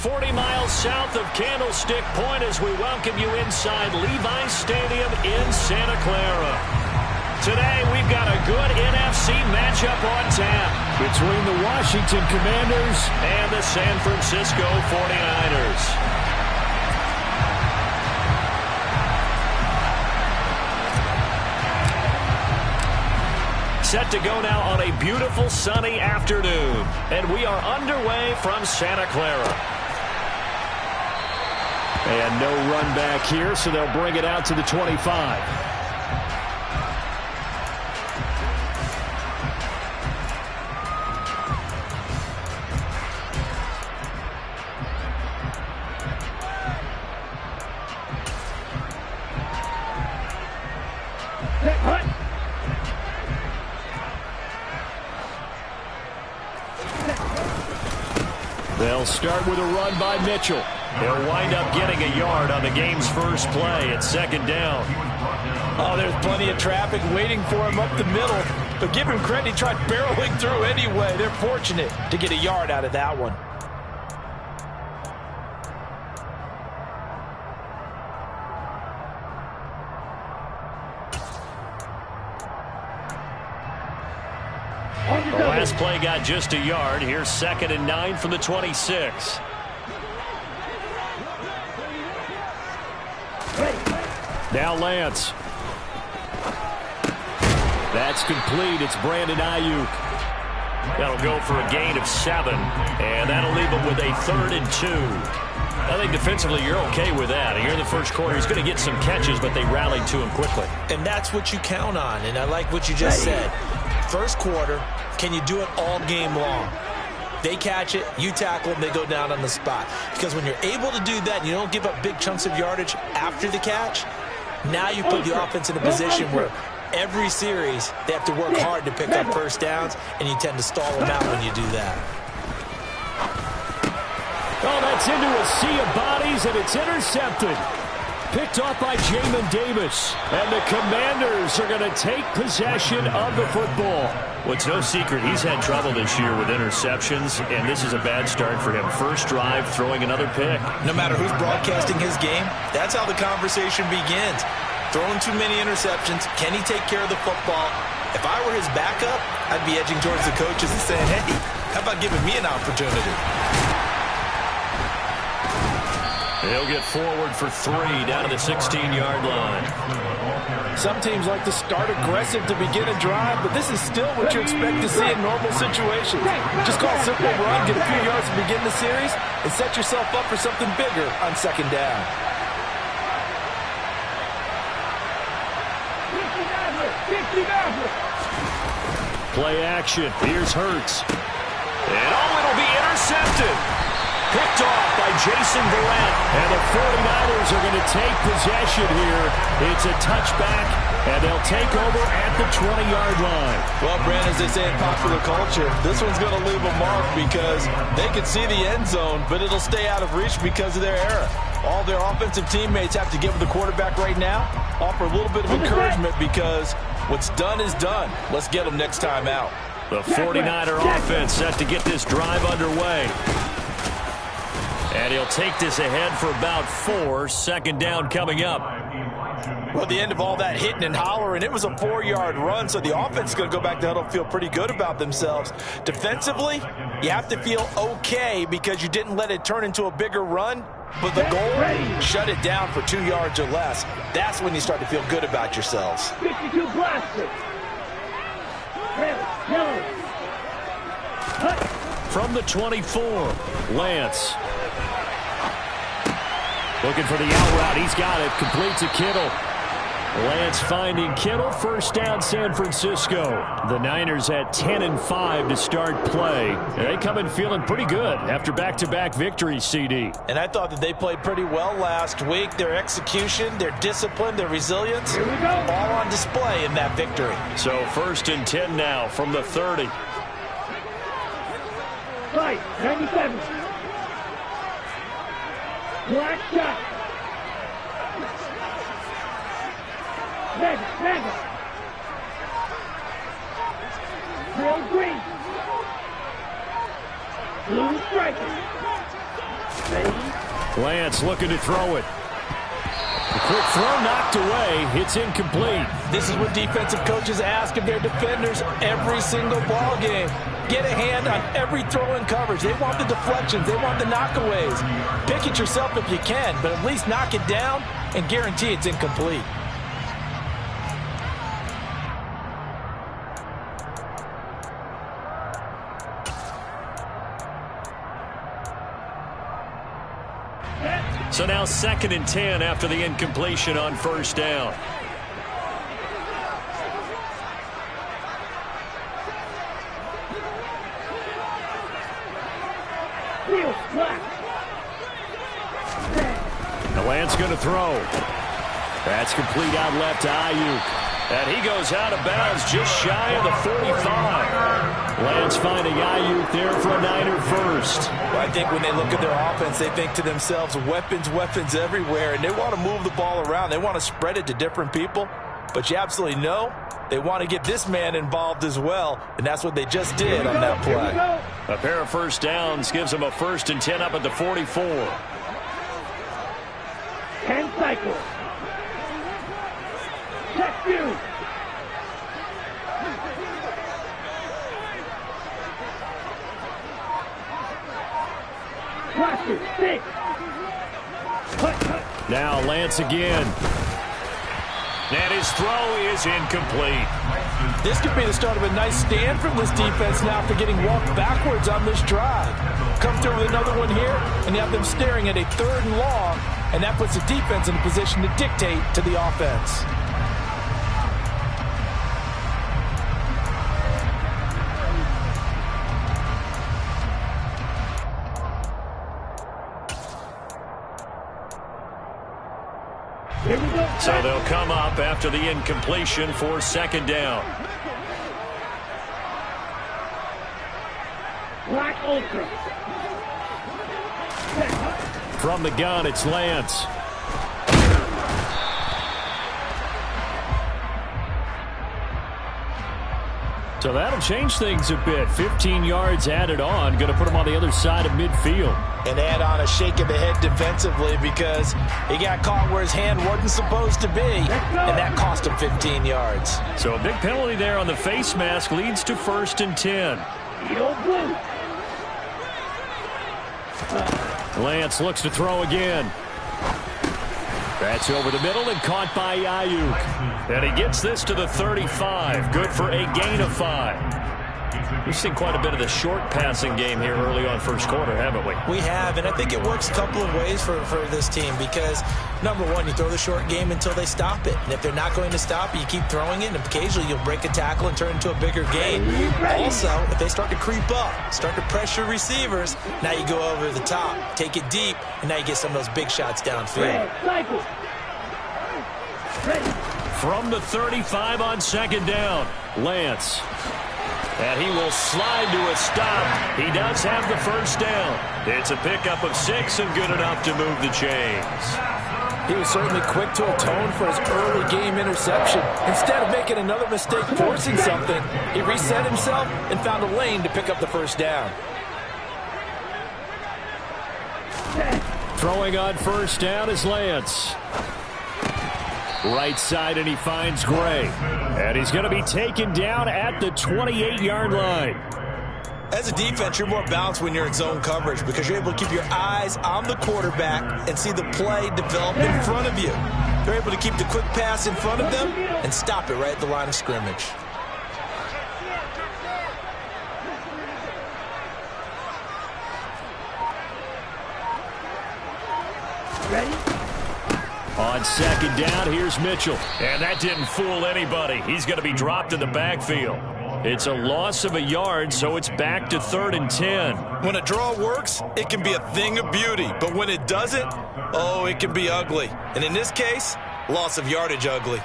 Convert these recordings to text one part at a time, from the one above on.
40 miles south of Candlestick Point as we welcome you inside Levi's Stadium in Santa Clara. Today, we've got a good NFC matchup on tap between the Washington Commanders and the San Francisco 49ers. Set to go now on a beautiful sunny afternoon. And we are underway from Santa Clara. And no run back here, so they'll bring it out to the 25. They'll start with a run by Mitchell. They'll wind up getting a yard on the game's first play at second down. Oh, there's plenty of traffic waiting for him up the middle. But give him credit, he tried barreling through anyway. They're fortunate to get a yard out of that one. The last play got just a yard. Here's 2nd and 9 from the 26. Now Lance. That's complete. It's Brandon Ayuk. That'll go for a gain of 7. And that'll leave him with a 3rd and 2. I think defensively you're okay with that. Here in the first quarter, he's going to get some catches, but they rallied to him quickly. And that's what you count on. And I like what you just said. First quarter, can you do it all game long? They catch it, you tackle them, they go down on the spot. Because when you're able to do that and you don't give up big chunks of yardage after the catch, now you put the offense in a position where every series they have to work hard to pick up first downs, and you tend to stall them out when you do that. Oh, that's into a sea of bodies, and it's intercepted. Picked off by Jamin Davis. And the Commanders are going to take possession of the football. Well, it's no secret he's had trouble this year with interceptions, and this is a bad start for him. First drive, throwing another pick. No matter who's broadcasting his game, that's how the conversation begins. Throwing too many interceptions, can he take care of the football? If I were his backup, I'd be edging towards the coaches and saying, hey, how about giving me an opportunity? He'll get forward for 3 down to the 16-yard line. Some teams like to start aggressive to begin a drive, but this is still what you expect to see in normal situations. Just call a simple run, get a few yards to begin the series, and set yourself up for something bigger on second down. Play action. Here's Hurts. And it'll be intercepted. Picked off by Jason Verrett. And the 49ers are going to take possession here. It's a touchback, and they'll take over at the 20-yard line. Well, Brandon, as they say in popular culture, this one's going to leave a mark because they can see the end zone, but it'll stay out of reach because of their error. All their offensive teammates have to give the quarterback right now, offer a little bit of encouragement because what's done is done. Let's get them next time out. The 49er offense set to get this drive underway. And he'll take this ahead for about 4. Second down coming up. Well, the end of all that hitting and hollering, it was a 4-yard run, so the offense is going to go back to huddle and feel pretty good about themselves. Defensively, you have to feel okay because you didn't let it turn into a bigger run, but the goal, shut it down for 2 yards or less. That's when you start to feel good about yourselves. 52 blaster. From the 24, Lance. Looking for the out route. He's got it. Complete to Kittle. Lance finding Kittle. First down, San Francisco. The Niners at 10-5 to start play. They come in feeling pretty good after back-to-back victories, CD. And I thought that they played pretty well last week. Their execution, their discipline, their resilience, all on display in that victory. So 1st and 10 now from the 30. Right, 97. Black shot. Mega. Real green. Blue striker. Lance looking to throw it. The quick throw knocked away. It's incomplete. This is what defensive coaches ask of their defenders every single ball game. Get a hand on every throw in coverage. They want the deflections. They want the knockaways. Pick it yourself if you can, but at least knock it down and guarantee it's incomplete. So now 2nd and 10 after the incompletion on first down. The Lance going to throw. That's complete out left to Ayuk. And he goes out of bounds just shy of the 45. Lance finding Ayuk there for a Niner first. Well, I think when they look at their offense, they think to themselves, weapons, weapons everywhere, and they want to move the ball around. They want to spread it to different people. But you absolutely know they want to get this man involved as well, and that's what they just did on that play. A pair of first downs gives them a 1st and 10 up at the 44. 10 cycles. Check you. Now Lance again. And his throw is incomplete. This could be the start of a nice stand from this defense now after getting walked backwards on this drive. Come through with another one here, and you have them staring at a 3rd and long, and that puts the defense in a position to dictate to the offense. So they'll come up after the incompletion for 2nd down. Black Ultra. From the gun, it's Lance. So that'll change things a bit. 15 yards added on. Going to put him on the other side of midfield. And add on a shake of the head defensively because he got caught where his hand wasn't supposed to be. And that cost him 15 yards. So a big penalty there on the face mask leads to 1st and 10. Lance looks to throw again. That's over the middle and caught by Ayuk. And he gets this to the 35. Good for a gain of 5. We've seen quite a bit of the short passing game here early on first quarter, haven't we? We have, and I think it works a couple of ways for this team because, number one, you throw the short game until they stop it. And if they're not going to stop it, you keep throwing it, and occasionally you'll break a tackle and turn it into a bigger gain. Also, if they start to creep up, start to pressure receivers, now you go over the top, take it deep, and now you get some of those big shots downfield. From the 35 on 2nd down, Lance. And he will slide to a stop. He does have the 1st down. It's a pickup of 6 and good enough to move the chains. He was certainly quick to atone for his early game interception. Instead of making another mistake forcing something, he reset himself and found a lane to pick up the 1st down. Throwing on 1st down is Lance. Right side, and he finds Gray. And he's going to be taken down at the 28-yard line. As a defense, you're more balanced when you're in zone coverage because you're able to keep your eyes on the quarterback and see the play develop in front of you. They're able to keep the quick pass in front of them and stop it right at the line of scrimmage. Ready? On 2nd down, here's Mitchell. And that didn't fool anybody. He's going to be dropped in the backfield. It's a loss of a yard, so it's back to 3rd and 10. When a draw works, it can be a thing of beauty. But when it doesn't, oh, it can be ugly. And in this case, loss of yardage ugly.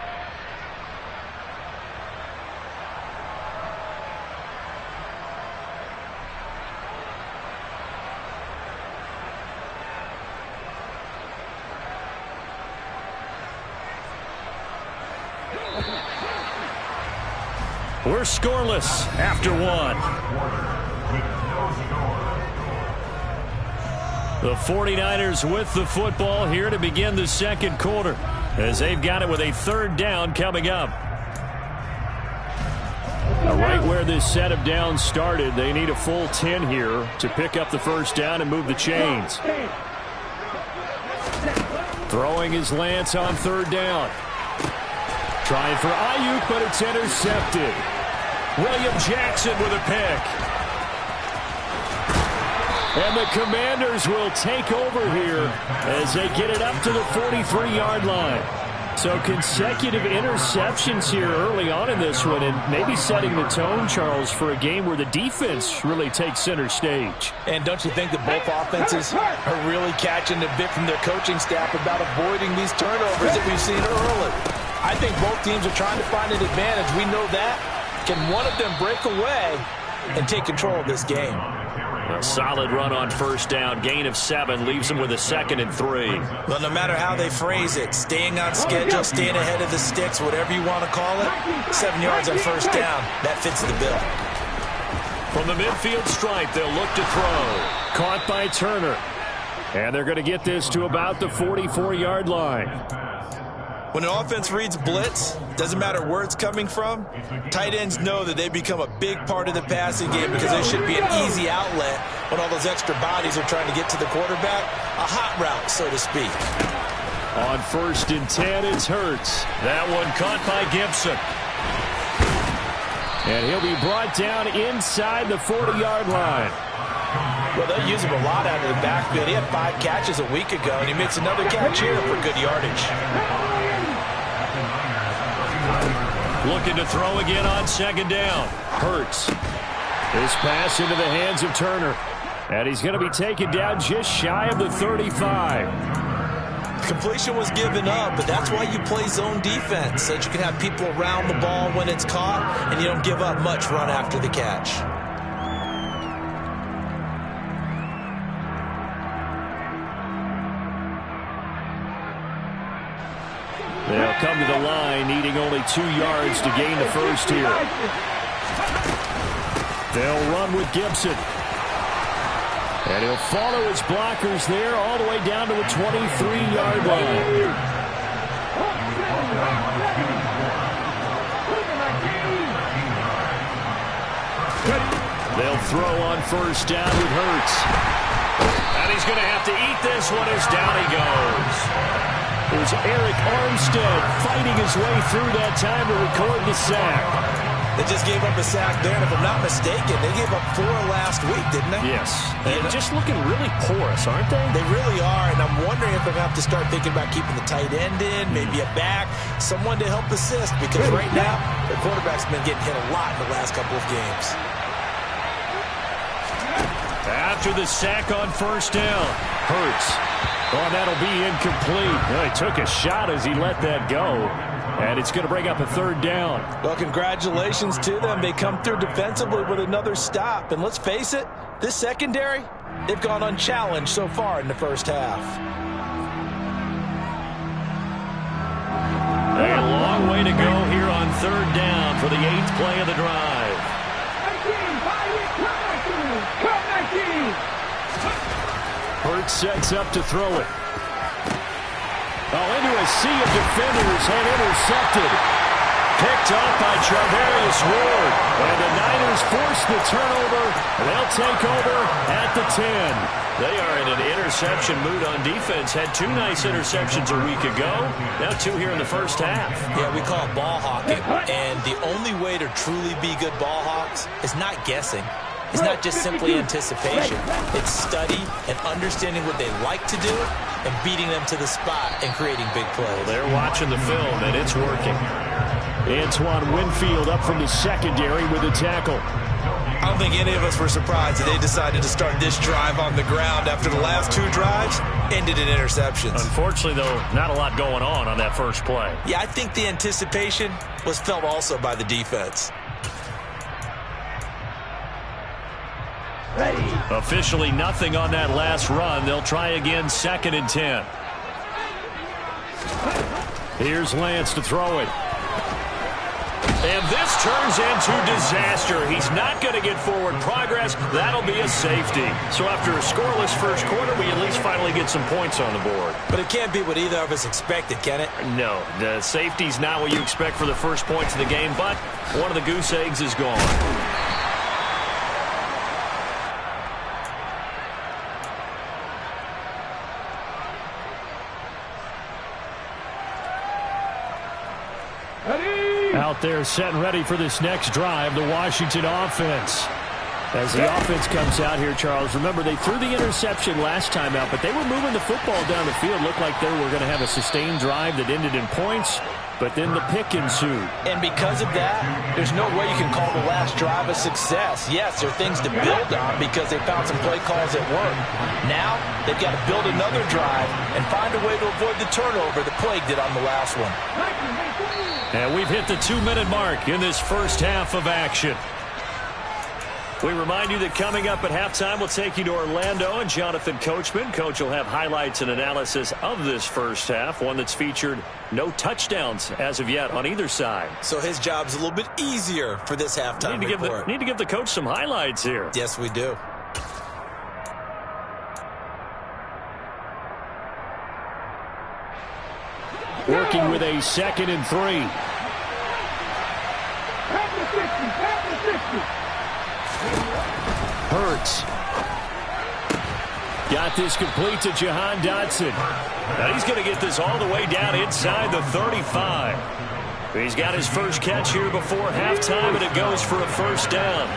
We're scoreless after 1. The 49ers with the football here to begin the second quarter, as they've got it with a third down coming up. Right where this set of downs started, they need a full 10 here to pick up the first down and move the chains. Throwing is Lance on third down. Trying for Ayuk, but it's intercepted. William Jackson with a pick. And the Commanders will take over here as they get it up to the 43-yard line. So consecutive interceptions here early on in this one, and maybe setting the tone, Charles, for a game where the defense really takes center stage. And don't you think that both offenses are really catching a bit from their coaching staff about avoiding these turnovers that we've seen early? I think both teams are trying to find an advantage. We know that. Can one of them break away and take control of this game? A solid run on first down. Gain of 7 leaves them with a 2nd and 3. Well, no matter how they phrase it, staying on schedule, staying ahead of the sticks, whatever you want to call it, 7 yards on first down, that fits the bill. From the midfield stripe, they'll look to throw. Caught by Turner. And they're going to get this to about the 44-yard line. When an offense reads blitz, doesn't matter where it's coming from, tight ends know that they become a big part of the passing game because there should be an easy outlet when all those extra bodies are trying to get to the quarterback. A hot route, so to speak. On 1st and 10, it's Hurts. That one caught by Gibson. And he'll be brought down inside the 40-yard line. Well, they'll use him a lot out of the backfield. He had 5 catches a week ago, and he makes another catch here for good yardage. Looking to throw again on 2nd down. Hurts. This pass into the hands of Turner. And he's going to be taken down just shy of the 35. Completion was given up, but that's why you play zone defense, so that you can have people around the ball when it's caught, and you don't give up much run after the catch. They'll come to the line, needing only 2 yards to gain the first here. They'll run with Gibson. And he'll follow his blockers there all the way down to the 23-yard line. They'll throw on first down with Hurts. And he's going to have to eat this one as down he goes. There's Eric Armstead fighting his way through that time to record the sack. They just gave up a sack there, and if I'm not mistaken, they gave up 4 last week, didn't they? Yes. And just looking really porous, aren't they? They really are, and I'm wondering if they're going to have to start thinking about keeping the tight end in, maybe a back, someone to help assist, because right now, their quarterback's been getting hit a lot in the last couple of games. After the sack on first down, Hurts. Oh, that'll be incomplete. Well, he took a shot as he let that go. And it's going to bring up a 3rd down. Well, congratulations to them. They come through defensively with another stop. And let's face it, this secondary, they've gone unchallenged so far in the first half. A long way to go here on 3rd down for the 8th play of the drive. Hurts sets up to throw it. Oh, into a sea of defenders and intercepted. Picked off by Charvarius Ward. And the Niners force the turnover. They'll take over at the 10. They are in an interception mood on defense. Had 2 nice interceptions a week ago. Now 2 here in the first half. Yeah, we call it ball hawking. And the only way to truly be good ball hawks is not guessing. It's not just simply anticipation. It's study and understanding what they like to do and beating them to the spot and creating big plays. Well, they're watching the film, and it's working. Antoine Winfield up from the secondary with a tackle. I don't think any of us were surprised that they decided to start this drive on the ground after the last 2 drives ended in interceptions. Unfortunately, though, not a lot going on that first play. Yeah, I think the anticipation was felt also by the defense. Ready. Officially nothing on that last run. They'll try again 2nd and 10. Here's Lance to throw it. And this turns into disaster. He's not going to get forward progress. That'll be a safety. So after a scoreless first quarter, we at least finally get some points on the board. But it can't be what either of us expected, can it? No, the safety's not what you expect for the first points of the game, but one of the goose eggs is gone. Out there set and ready for this next drive, the Washington offense. As the offense comes out here, Charles, remember they threw the interception last time out, but they were moving the football down the field. Looked like they were going to have a sustained drive that ended in points, but then the pick ensued. And because of that, there's no way you can call the last drive a success. Yes, there are things to build on because they found some play calls that work. Now, they've got to build another drive and find a way to avoid the turnover the plague did on the last one. And we've hit the 2-minute mark in this first half of action. We remind you that coming up at halftime, we'll take you to Orlando and Jonathan Coachman. Coach will have highlights and analysis of this first half, one that's featured no touchdowns as of yet on either side. So his job's a little bit easier for this halftime report. Need to give the coach some highlights here. Yes, we do. Working with a 2nd and 3. Hurts. Got this complete to Jahan Dotson. Now he's going to get this all the way down inside the 35. He's got his first catch here before halftime, and it goes for a first down.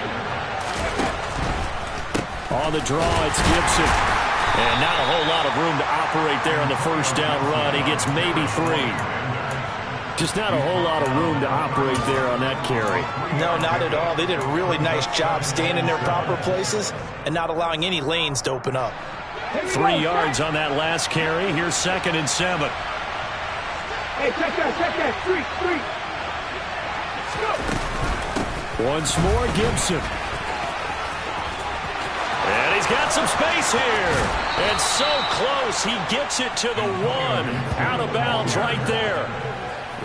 On the draw, it's Gibson. And not a whole lot of room to operate there on the first down run. He gets maybe 3. Just not a whole lot of room to operate there on that carry. No, not at all. They did a really nice job staying in their proper places and not allowing any lanes to open up. 3 yards on that last carry. Here's 2nd and 7. Hey, check that. 3. Once more, Gibson. And he's got some space here. And so close, he gets it to the 1. Out of bounds right there.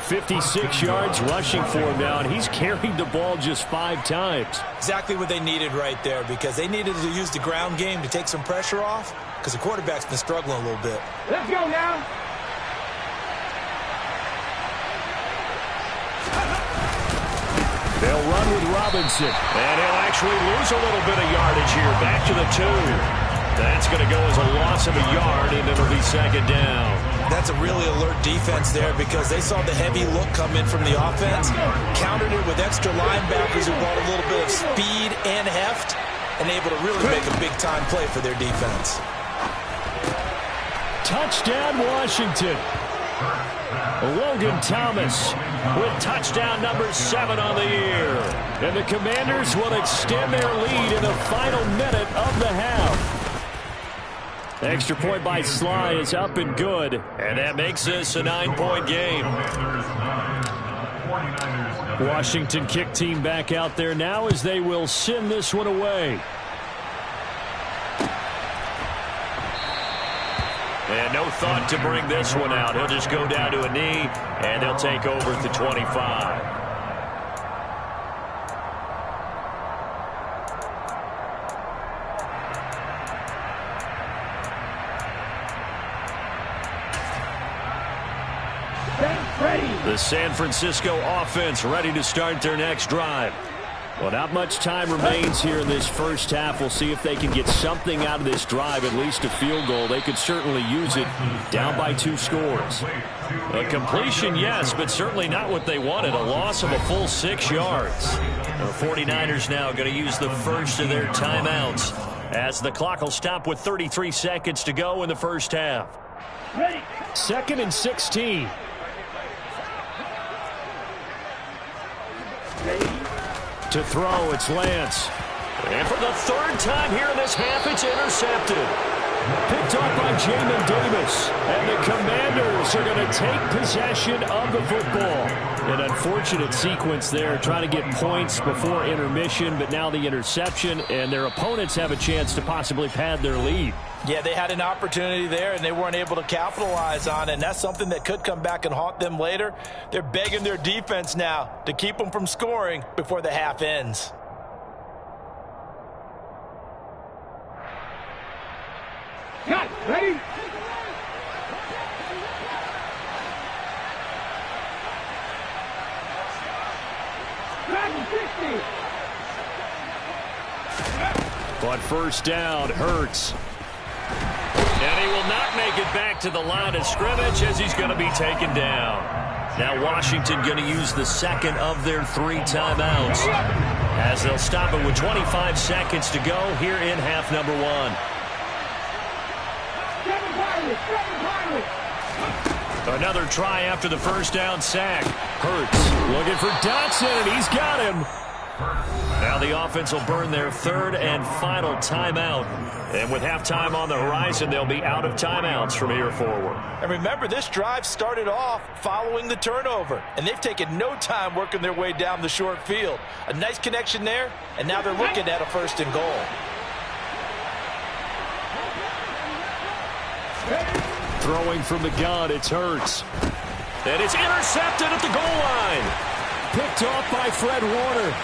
56 yards rushing for him now, and he's carried the ball just 5 times. Exactly what they needed right there, because they needed to use the ground game to take some pressure off, because the quarterback's been struggling a little bit. Let's go now. They'll run with Robinson. And he'll actually lose a little bit of yardage here. Back to the 2. That's going to go as a loss of a yard, and it'll be 2nd down. That's a really alert defense there because they saw the heavy look come in from the offense, countered it with extra linebackers who brought a little bit of speed and heft, and able to really make a big-time play for their defense. Touchdown, Washington. Logan Thomas with touchdown number 7 on the year. And the Commanders will extend their lead in the final minute of the half. Extra point by Sly is up and good. And that makes this a 9-point game. Washington kick team back out there now as they will send this one away. And no thought to bring this one out. He'll just go down to a knee, and they'll take over at the 25. The San Francisco offense ready to start their next drive. Well, not much time remains here in this first half. We'll see if they can get something out of this drive, at least a field goal. They could certainly use it down by 2 scores. A completion, yes, but certainly not what they wanted. A loss of a full 6 yards. The 49ers now going to use the first of their timeouts as the clock will stop with 33 seconds to go in the first half. 2nd and 16. To throw, it's Lance. And for the 3rd time here in this half, it's intercepted. Picked off by Jamin Davis. And the Commanders are going to take possession of the football. An unfortunate sequence there, trying to get points before intermission, but now the interception, and their opponents have a chance to possibly pad their lead. Yeah, they had an opportunity there, and they weren't able to capitalize on it, and that's something that could come back and haunt them later. They're begging their defense now to keep them from scoring before the half ends. Cut. Ready? On first down, Hurts. And he will not make it back to the line of scrimmage as he's going to be taken down. Now Washington going to use the second of their 3 timeouts as they'll stop it with 25 seconds to go here in half number 1. Another try after the first down sack. Hurts looking for Dotson, and he's got him. Now the offense will burn their 3rd and final timeout. And with halftime on the horizon, they'll be out of timeouts from here forward. And remember, this drive started off following the turnover, and they've taken no time working their way down the short field. A nice connection there, and now they're looking at a 1st and goal. Throwing from the gun, it's Hurts. And it's intercepted at the goal line. Picked off by Fred Warner.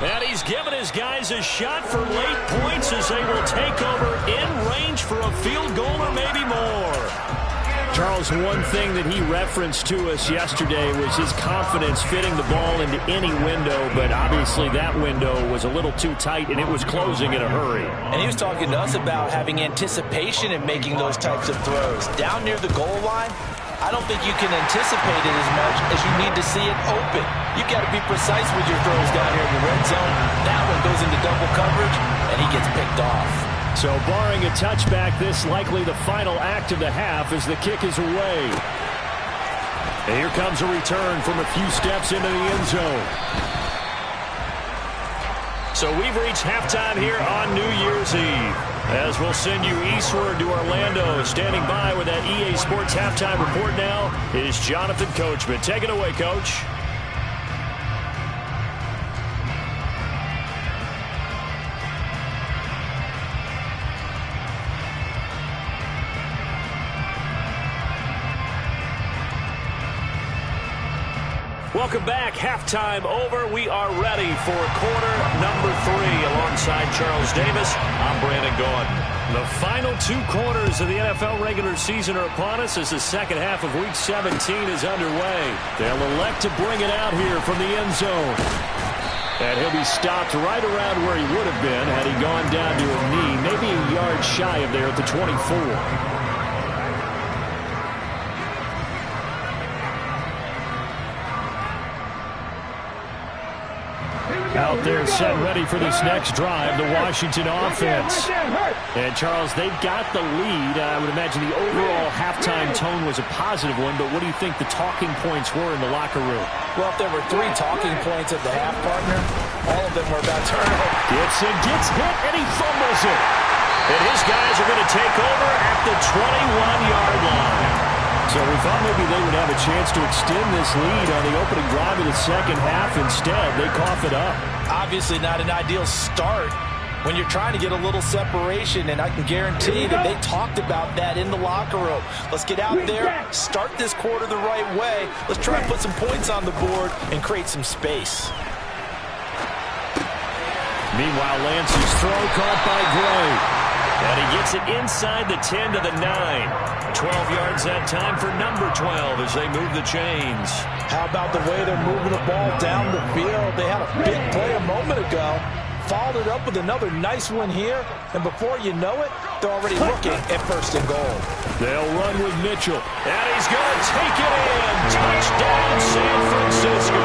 And he's given his guys a shot for late points as they will take over in range for a field goal or maybe more. Charles, one thing that he referenced to us yesterday was his confidence fitting the ball into any window, but obviously that window was a little too tight and it was closing in a hurry. And he was talking to us about having anticipation in making those types of throws. Down near the goal line, I don't think you can anticipate it as much as you need to see it open. You've got to be precise with your throws down here in the red zone. That one goes into double coverage, and he gets picked off. So barring a touchback, this likely the final act of the half as the kick is away. And here comes a return from a few steps into the end zone. So we've reached halftime here on New Year's Eve. As we'll send you eastward to Orlando. Standing by with that EA Sports halftime report now is Jonathan Coachman. Take it away, Coach. Welcome back. Halftime over. We are ready for quarter number 3 alongside Charles Davis. I'm Brandon Gordon. The final 2 quarters of the NFL regular season are upon us as the second half of Week 17 is underway. They'll elect to bring it out here from the end zone. And he'll be stopped right around where he would have been had he gone down to a knee, maybe a yard shy of there at the 24. Out there set ready for this next drive, the Washington offense. And Charles, they've got the lead. I would imagine the overall halftime tone was a positive one, but what do you think the talking points were in the locker room? Well, if there were 3 talking points at the half, partner, all of them were about turnover. Gibson gets hit and he fumbles it. And his guys are going to take over at the 21-yard line. So we thought maybe they would have a chance to extend this lead on the opening drive of the second half. Instead, they cough it up. Obviously not an ideal start when you're trying to get a little separation, and I can guarantee that they talked about that in the locker room. Let's get out there, start this quarter the right way. Let's try and put some points on the board and create some space. Meanwhile, Lance's throw caught by Gray. And he gets it inside the 10 to the 9. 12 yards that time for number 12 as they move the chains. How about the way they're moving the ball down the field? They had a big play a moment ago. Followed it up with another nice one here. And before you know it, they're already looking at 1st and goal. They'll run with Mitchell. And he's going to take it in. Touchdown, San Francisco.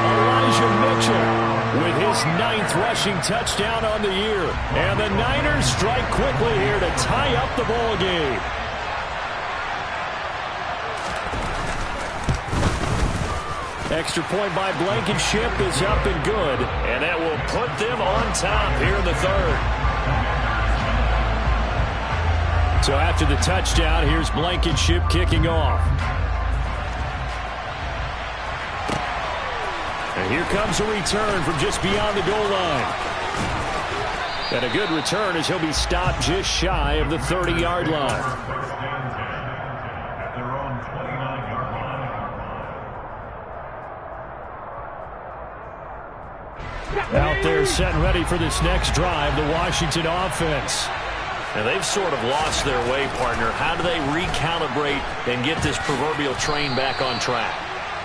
Elijah Mitchell with his 9th rushing touchdown on the year. And the Niners strike quickly here to tie up the ball game. Extra point by Blankenship is up and good. And that will put them on top here in the 3rd. So after the touchdown, here's Blankenship kicking off. And here comes a return from just beyond the goal line. And a good return as he'll be stopped just shy of the 30-yard line. Out there set and ready for this next drive, the Washington offense. And they've sort of lost their way, partner. How do they recalibrate and get this proverbial train back on track?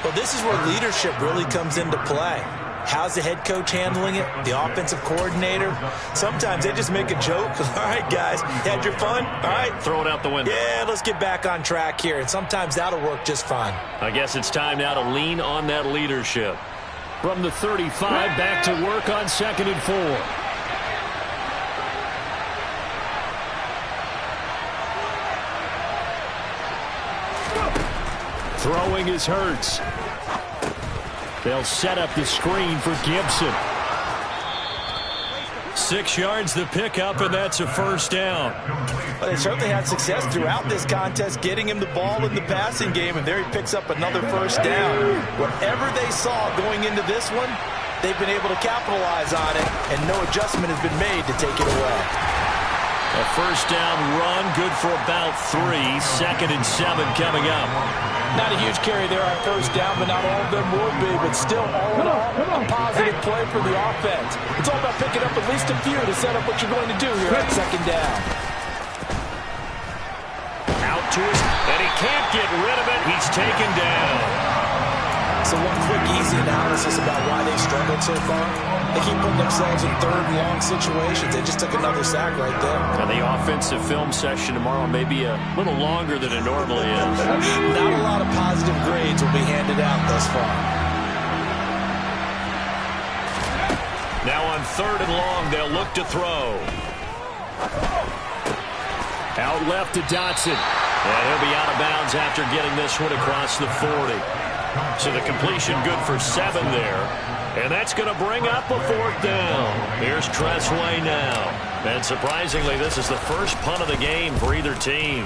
Well, this is where leadership really comes into play. How's the head coach handling it? The offensive coordinator? Sometimes they just make a joke. All right, guys, you had your fun? All right. Throw it out the window. Yeah, let's get back on track here. And sometimes that'll work just fine. I guess it's time now to lean on that leadership. From the 35, back to work on 2nd and 4. Throwing is Hurts. They'll set up the screen for Gibson. 6 yards the pickup, and that's a first down. Well, they certainly had success throughout this contest, getting him the ball in the passing game, and there he picks up another first down. Whatever they saw going into this one, they've been able to capitalize on it, and no adjustment has been made to take it away. A first down run, good for about 3. 2nd and 7 coming up. Not a huge carry there on first down, but not all of them will be. But still, all in all, a positive play for the offense. It's all about picking up at least a few to set up what you're going to do here on 2nd down. Out to it, and he can't get rid of it. He's taken down. So one quick, easy analysis about why they struggled so far. They keep putting themselves in 3rd and long situations. They just took another sack right there. And the offensive film session tomorrow may be a little longer than it normally is. Not a lot of positive grades will be handed out thus far. Now on 3rd and long, they'll look to throw. Out left to Dotson. And he'll be out of bounds after getting this one across the 40. So the completion good for 7 there. And that's going to bring up a 4th down. Here's Tressway now. And surprisingly, this is the first punt of the game for either team.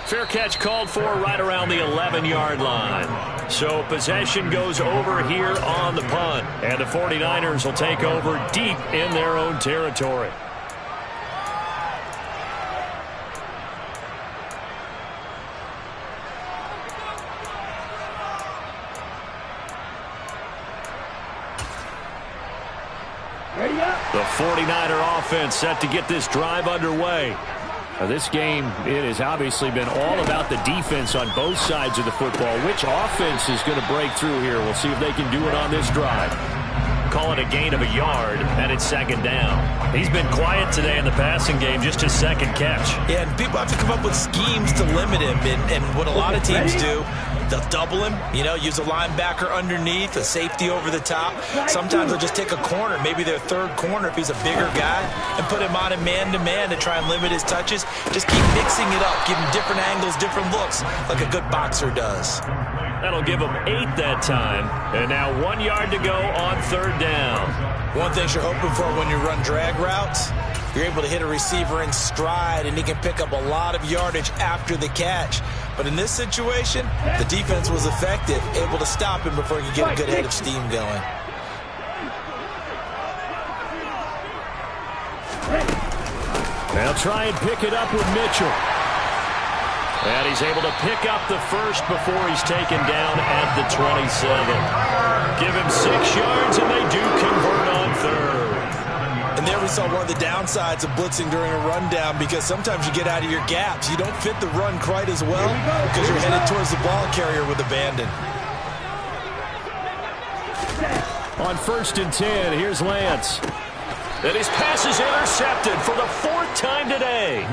Fair catch called for right around the 11-yard line. So possession goes over here on the punt. And the 49ers will take over deep in their own territory. The 49er offense set to get this drive underway. Now this game, it has obviously been all about the defense on both sides of the football. Which offense is going to break through here? We'll see if they can do it on this drive. Call it a gain of a yard, and it's 2nd down. He's been quiet today in the passing game, just his 2nd catch. Yeah, and people have to come up with schemes to limit him. And what a lot of teams do, they'll double him, use a linebacker underneath, a safety over the top. Sometimes they'll just take a corner, maybe their 3rd corner if he's a bigger guy, and put him on a man-to-man to try and limit his touches. Just keep mixing it up, give him different angles, different looks, like a good boxer does. That'll give him 8 that time. And now 1 yard to go on 3rd down. One thing you're hoping for when you run drag routes, you're able to hit a receiver in stride, and he can pick up a lot of yardage after the catch. But in this situation, the defense was effective, able to stop him before he could get a good head of steam going. They'll try and pick it up with Mitchell. And he's able to pick up the first before he's taken down at the 27. Give him 6 yards, and they do convert on 3rd. And there we saw one of the downsides of blitzing during a rundown, because sometimes you get out of your gaps. You don't fit the run quite as well because you're headed towards the ball carrier with abandon. On 1st and 10, here's Lance. And his pass is intercepted for the 4th time today.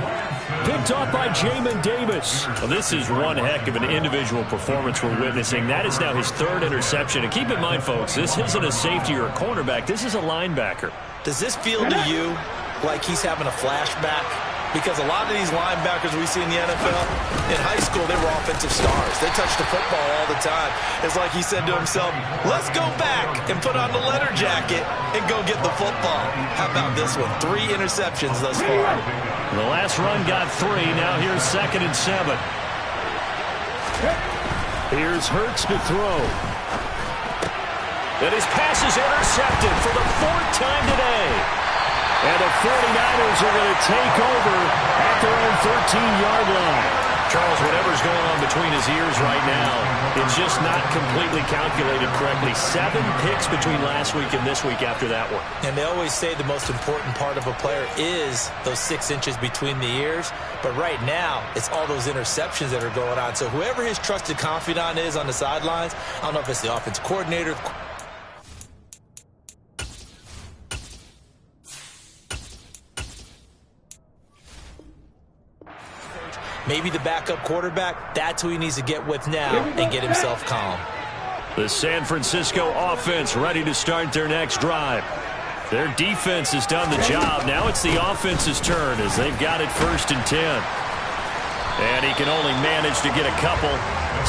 Picked off by Jamin Davis. Well, this is one heck of an individual performance we're witnessing. That is now his 3rd interception. And keep in mind, folks, this isn't a safety or a cornerback. This is a linebacker. Does this feel to you like he's having a flashback? Because a lot of these linebackers we see in the NFL, in high school, they were offensive stars. They touched the football all the time. It's like he said to himself, let's go back and put on the leather jacket and go get the football. How about this one? 3 interceptions thus far. The last run got 3. Now here's 2nd and 7. Here's Hurts to throw. And his pass is intercepted for the 4th time today. And the 49ers are going to take over at their own 13-yard line. Charles, whatever's going on between his ears right now, it's just not completely calculated correctly. 7 picks between last week and this week after that one. And they always say the most important part of a player is those 6 inches between the ears. But right now, it's all those interceptions that are going on. So whoever his trusted confidant is on the sidelines, I don't know if it's the offensive coordinator, maybe the backup quarterback, that's who he needs to get with now and get himself calm. The San Francisco offense ready to start their next drive. Their defense has done the job. Now it's the offense's turn as they've got it 1st and 10. And he can only manage to get a couple.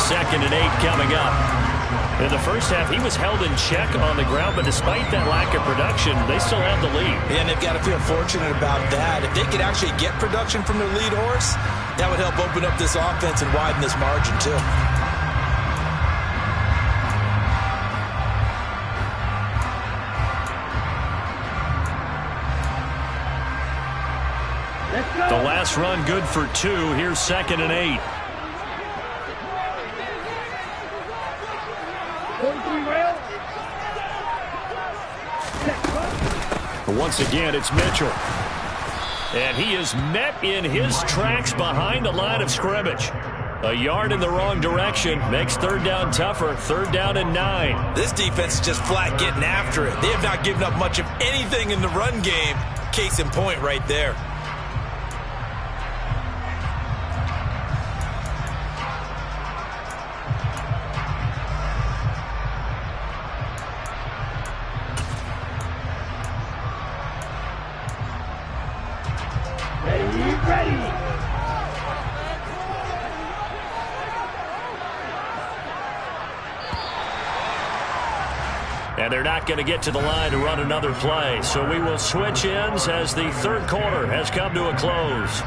2nd and 8 coming up. In the first half, he was held in check on the ground, but despite that lack of production, they still have the lead. And they've got to feel fortunate about that. If they could actually get production from their lead horse, that would help open up this offense and widen this margin, too. The last run good for 2. Here's 2nd and 8. Once again, it's Mitchell. And he is met in his tracks behind the line of scrimmage. A yard in the wrong direction makes 3rd down tougher. 3rd down and 9. This defense is just flat getting after it. They have not given up much of anything in the run game. Case in point right there. And they're not going to get to the line to run another play. So we will switch ends as the 3rd quarter has come to a close.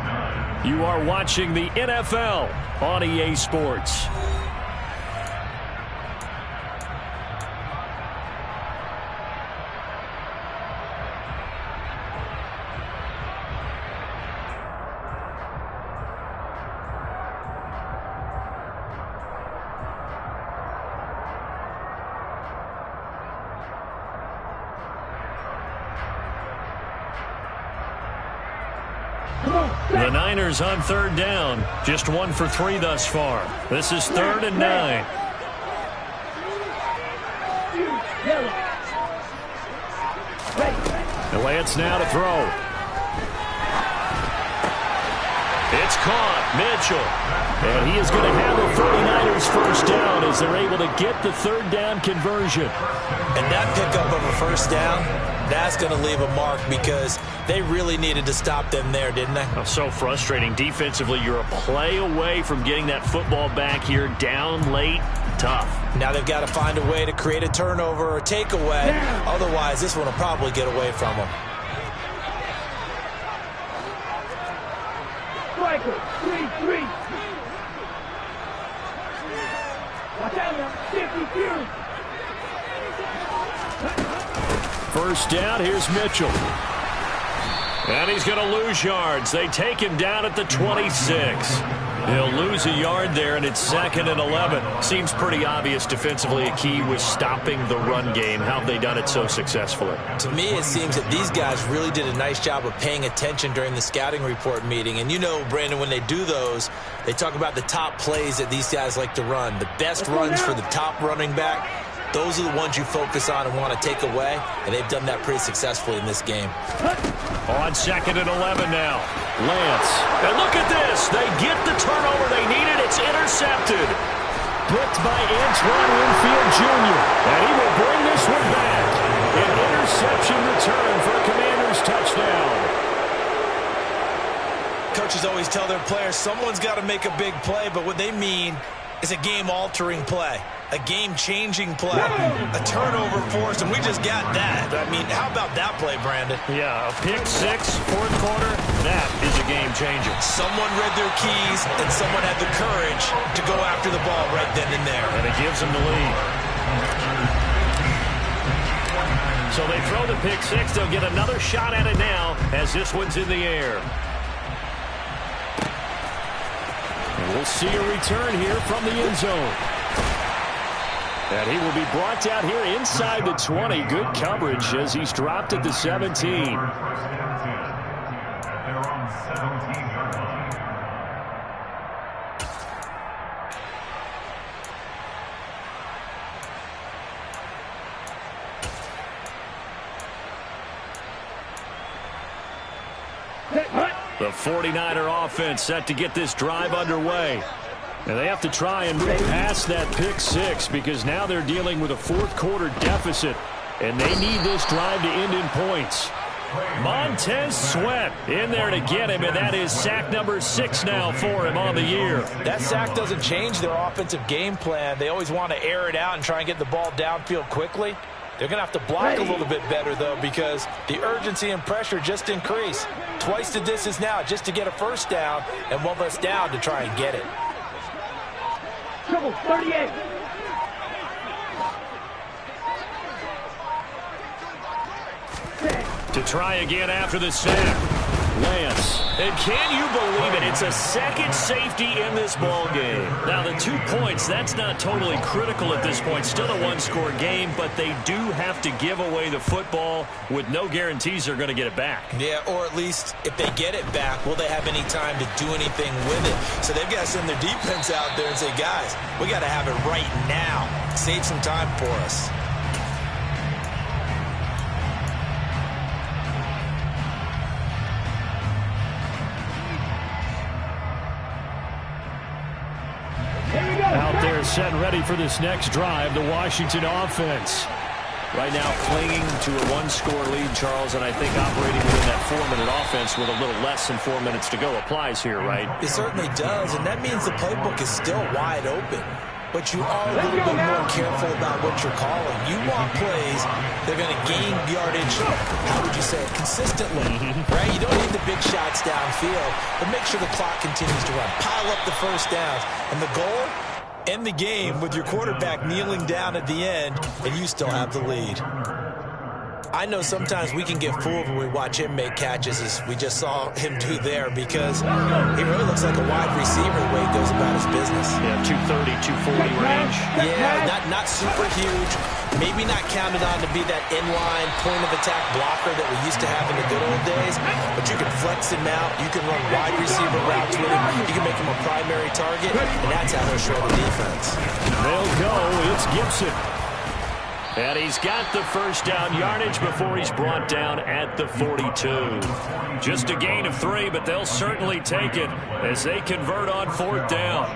You are watching the NFL on EA Sports. The Niners on 3rd down. Just 1 for 3 thus far. This is 3rd and 9. And Lance now to throw. It's caught. Mitchell. And he is going to have the 49ers 1st down as they're able to get the 3rd down conversion. And that pickup of a 1st down, that's going to leave a mark because they really needed to stop them there, didn't they? Oh, so frustrating. Defensively, you're a play away from getting that football back here. Down late, tough. Now they've got to find a way to create a turnover or takeaway. Otherwise, this one will probably get away from them. Striker, 3-3. Watch out now, 52. 1st down, here's Mitchell. And he's going to lose yards. They take him down at the 26. He'll lose a yard there, and it's 2nd and 11. Seems pretty obvious defensively a key was stopping the run game. How have they done it so successfully? To me, it seems that these guys really did a nice job of paying attention during the scouting report meeting. And you know, Brandon, when they do those, they talk about the top plays that these guys like to run. The best runs for the top running back. Those are the ones you focus on and want to take away, and they've done that pretty successfully in this game. On 2nd and 11 now. Lance. And look at this. They get the turnover they needed. It's intercepted. Picked by Antoine Winfield Jr. And he will bring this one back. An interception return for a Commanders touchdown. Coaches always tell their players someone's got to make a big play, but what they mean is a game-altering play. a game-changing play, a turnover force, and we just got that. I mean, how about that play, Brandon? Yeah, a pick six, fourth quarter, that is a game changer. Someone read their keys, and someone had the courage to go after the ball right then and there. And it gives them the lead. So they throw the pick six. They'll get another shot at it now as this one's in the air. And we'll see a return here from the end zone. And he will be brought down here inside the 20. Good coverage as he's dropped at the 17. The 49er offense set to get this drive underway. And they have to try and move past that pick six because now they're dealing with a fourth quarter deficit. And they need this drive to end in points. Montez Sweat in there to get him, and that is sack number 6 now for him on the year. That sack doesn't change their offensive game plan. They always want to air it out and try and get the ball downfield quickly. They're going to have to block a little bit better, though, because the urgency and pressure just increase. Twice the distance now just to get a first down, and one less down to try and get it. Triple 38. To try again after the sack. Lance. And can you believe it? It's a second safety in this ball game. Now, the 2 points, that's not totally critical at this point. Still a one-score game, but they do have to give away the football with no guarantees they're going to get it back. Yeah, or at least if they get it back, will they have any time to do anything with it? So they've got to send their defense out there and say, guys, we got to have it right now. Save some time for us. Out there set and ready for this next drive, the Washington offense. Right now clinging to a one-score lead, Charles, and I think operating within that 4-minute offense with a little less than 4 minutes to go applies here, right? It certainly does, and that means the playbook is still wide open. But you are a little bit more careful about what you're calling. You want plays that are going to gain yardage, how would you say it, consistently, right? You don't need the big shots downfield, but make sure the clock continues to run. Pile up the first downs, and the goal, end the game with your quarterback kneeling down at the end, and you still have the lead. I know sometimes we can get fooled when we watch him make catches, as we just saw him do there, because he really looks like a wide receiver the way he goes about his business. Yeah, 230, 240 range. Yeah, not super huge. Maybe not counted on to be that inline point-of-attack blocker that we used to have in the good old days, but you can flex him out. You can run wide receiver routes with him. You can make him a primary target, and that's how he'll show the defense. They'll go. It's Gibson. And he's got the first down yardage before he's brought down at the 42. Just a gain of 3, but they'll certainly take it as they convert on fourth down.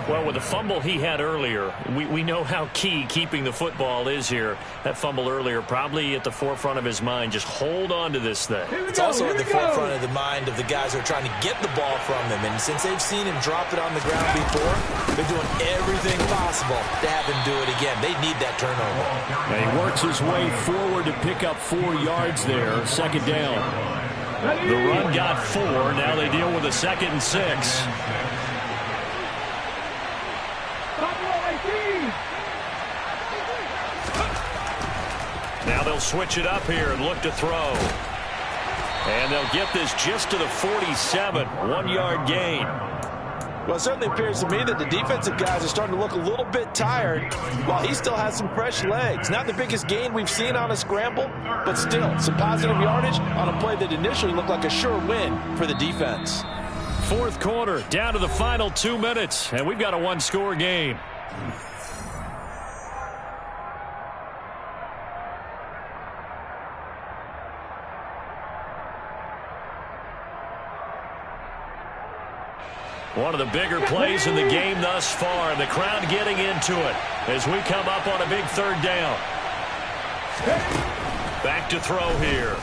Well, with the fumble he had earlier, we know how key keeping the football is here. That fumble earlier probably at the forefront of his mind. Just hold on to this thing. It's also at the forefront of the mind of the guys who are trying to get the ball from him. And since they've seen him drop it on the ground before, they're doing everything possible to have him do it again. They need that turnover. And he works his way forward to pick up 4 yards there. Second down. The run got 4. Now they deal with a 2nd and 6. Now they'll switch it up here and look to throw. And they'll get this just to the 47. 1-yard gain. Well, it certainly appears to me that the defensive guys are starting to look a little bit tired while he still has some fresh legs. Not the biggest gain we've seen on a scramble, but still some positive yardage on a play that initially looked like a sure win for the defense. Fourth quarter, down to the final 2 minutes, and we've got a 1-score game. One of the bigger plays in the game thus far, and the crowd getting into it as we come up on a big 3rd down. Back to throw here.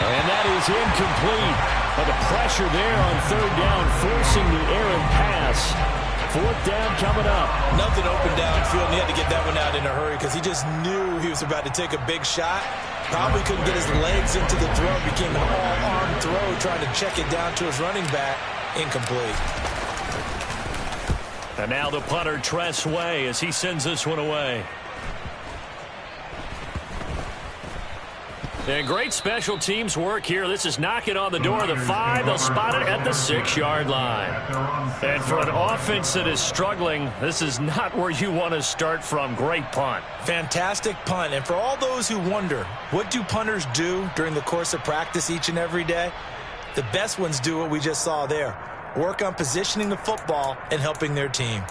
And that is incomplete. But the pressure there on 3rd down, forcing the errant pass. 4th down coming up. Nothing open downfield, and he had to get that one out in a hurry because he just knew he was about to take a big shot. Probably couldn't get his legs into the throw. Became an all-arm throw, trying to check it down to his running back. Incomplete. And now the punter, Tress Way, as he sends this one away. And great special teams work here. This is knocking on the door of the 5. They'll spot it at the 6-yard line. And for an offense that is struggling, this is not where you want to start from. Great punt. Fantastic punt. And for all those who wonder, what do punters do during the course of practice each and every day? The best ones do what we just saw there. Work on positioning the football and helping their team.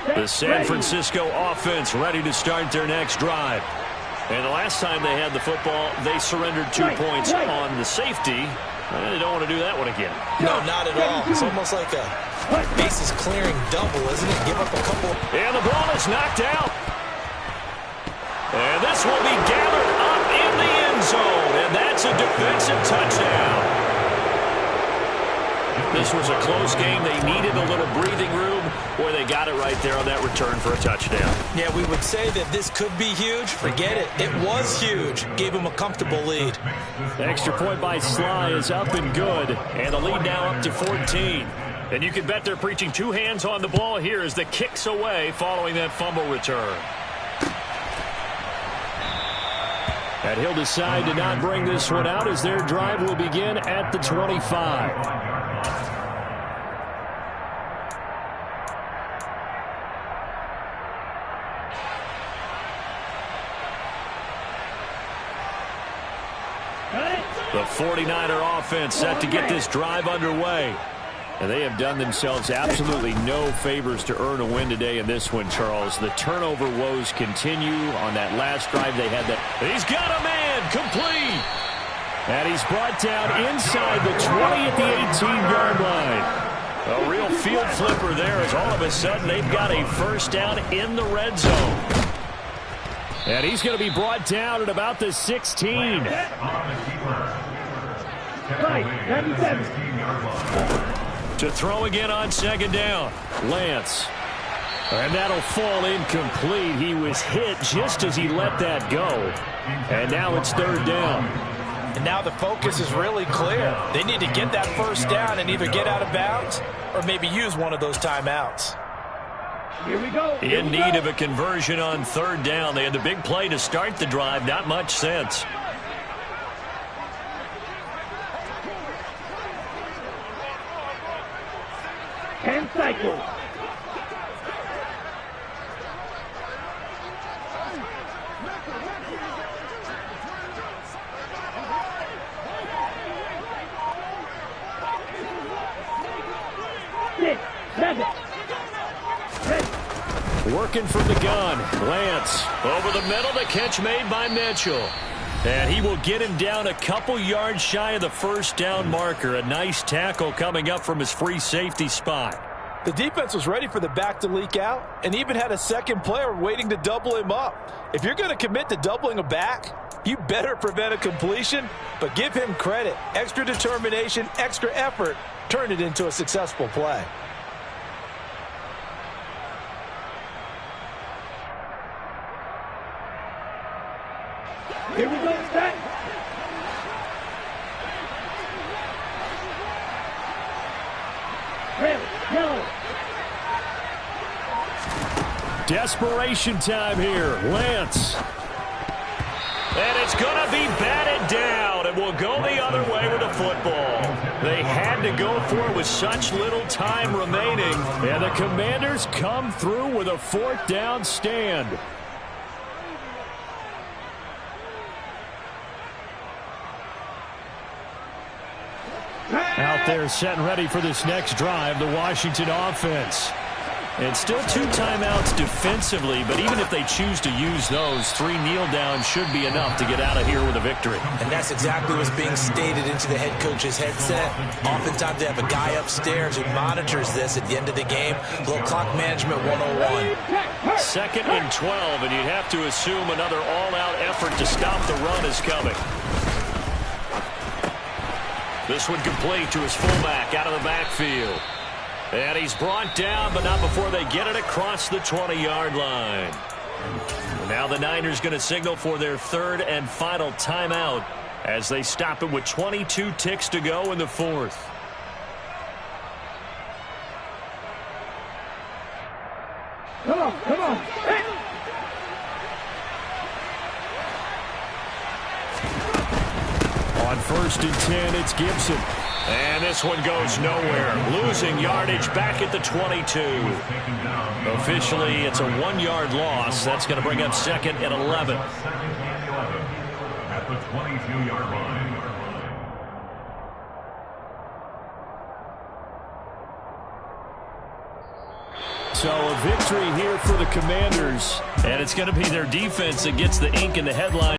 The San Francisco offense ready to start their next drive. And the last time they had the football, they surrendered 2 points on the safety. They don't want to do that one again. No, not at all. It's almost like a bases clearing double, isn't it? Give up a couple. And the ball is knocked out. And this will be gathered up in the end zone. And that's a defensive touchdown. This was a close game. They needed a little breathing room. Boy, they got it right there on that return for a touchdown. Yeah, we would say that this could be huge. Forget it. It was huge. Gave him a comfortable lead. The extra point by Sly is up and good. And the lead now up to 14. And you can bet they're preaching 2 hands on the ball here as the kick's away following that fumble return. And he'll decide to not bring this one out as their drive will begin at the 25. The 49er offense set to get this drive underway. And they have done themselves absolutely no favors to earn a win today in this one, Charles. The turnover woes continue. On that last drive, they had that. He's got a man, complete. And he's brought down inside the 20 at the 18-yard line. A real field flipper there as all of a sudden they've got a first down in the red zone. And he's going to be brought down at about the 16. To throw again on 2nd down. Lance. And that'll fall incomplete. He was hit just as he let that go. And now it's 3rd down. And now the focus is really clear. They need to get that first down and either get out of bounds or maybe use one of those timeouts. Here we go. In need of a conversion on 3rd down. They had the big play to start the drive. Not much sense. And cycle. Working from the gun. Lance over the middle. The catch made by Mitchell. And he will get him down a couple yards shy of the first down marker. A nice tackle coming up from his free safety spot. The defense was ready for the back to leak out and even had a second player waiting to double him up. If you're going to commit to doubling a back, you better prevent a completion, but give him credit. Extra determination, extra effort, turned it into a successful play. Here we go, set. Red, yellow. Desperation time here. Lance. And it's going to be batted down. And will go the other way with the football. They had to go for it with such little time remaining. And the Commanders come through with a 4th down stand. Out there set and ready for this next drive, the Washington offense. And still 2 timeouts defensively, but even if they choose to use those, 3 kneel downs should be enough to get out of here with a victory. And that's exactly what's being stated into the head coach's headset. Oftentimes they have a guy upstairs who monitors this at the end of the game. A little clock management 101. 2nd and 12, and you'd have to assume another all-out effort to stop the run is coming. This one complete to his fullback out of the backfield. And he's brought down, but not before they get it across the 20-yard line. Now the Niners going to signal for their 3rd and final timeout as they stop it with 22 ticks to go in the 4th. Come on, come on. On 1st and 10, it's Gibson. And this one goes nowhere. Losing yardage back at the 22. Officially, it's a 1-yard loss. That's going to bring up 2nd and 11. At the 22-yard line. So a victory here for the Commanders. And it's going to be their defense that gets the ink in the headline.